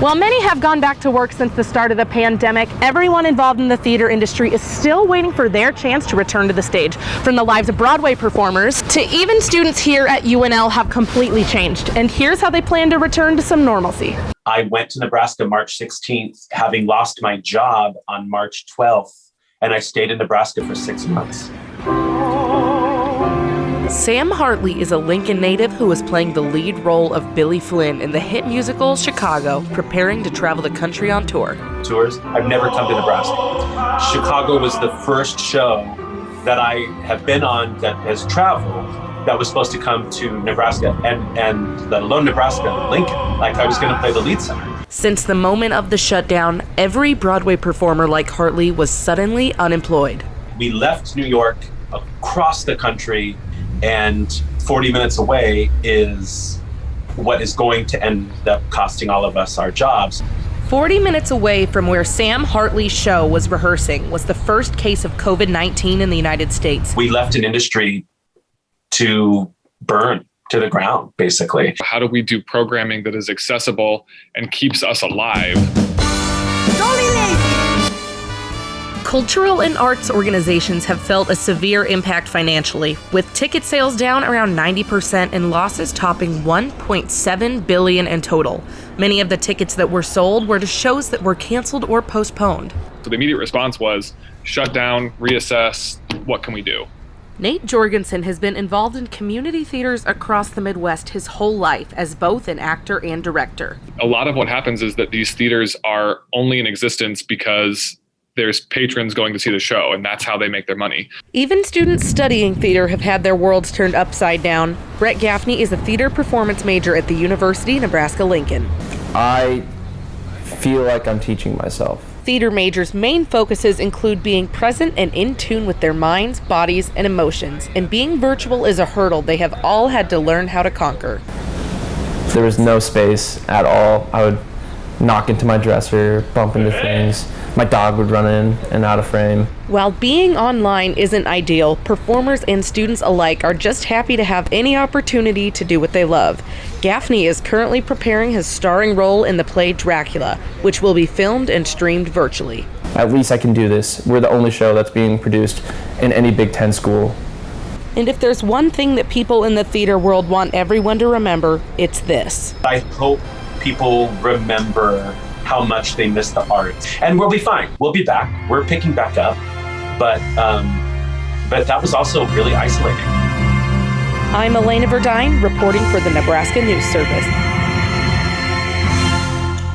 While many have gone back to work since the start of the pandemic, everyone involved in the theater industry is still waiting for their chance to return to the stage. From the lives of Broadway performers to even students here at UNL have completely changed. And here's how they plan to return to some normalcy. I went to Nebraska March 16th, having lost my job on March 12th, and I stayed in Nebraska for 6 months. Sam Hartley is a Lincoln native who is playing the lead role of Billy Flynn in the hit musical Chicago, preparing to travel the country on tour. Tours. I've never come to Nebraska. Chicago was the first show that I have been on that has traveled that was supposed to come to Nebraska, and let alone Nebraska, Lincoln. Like I was going to play the lead center. Since the moment of the shutdown, every Broadway performer like Hartley was suddenly unemployed. We left New York across the country, and 40 minutes away is what is going to end up costing all of us our jobs. 40 minutes away from where Sam Hartley's show was rehearsing was the first case of COVID-19 in the United States. We left an industry to burn to the ground, basically. How do we do programming that is accessible and keeps us alive? Cultural and arts organizations have felt a severe impact financially, with ticket sales down around 90% and losses topping $1.7 billion in total. Many of the tickets that were sold were to shows that were canceled or postponed. So the immediate response was shut down, reassess, what can we do? Nate Jorgensen has been involved in community theaters across the Midwest his whole life as both an actor and director. A lot of what happens is that these theaters are only in existence because there's patrons going to see the show, and that's how they make their money. Even students studying theater have had their worlds turned upside down. Brett Gaffney is a theater performance major at the University of Nebraska-Lincoln. I feel like I'm teaching myself. Theater majors' main focuses include being present and in tune with their minds, bodies, and emotions, and being virtual is a hurdle they have all had to learn how to conquer. There was no space at all. I would knock into my dresser, bump into things. My dog would run in and out of frame. While being online isn't ideal, performers and students alike are just happy to have any opportunity to do what they love. Gaffney is currently preparing his starring role in the play Dracula, which will be filmed and streamed virtually. At least I can do this. We're the only show that's being produced in any Big Ten school. And if there's one thing that people in the theater world want everyone to remember, it's this. I hope people remember how much they miss the art. And we'll be fine. We'll be back. We're picking back up. But that was also really isolating. I'm Alayna Verduyn, reporting for the Nebraska News Service.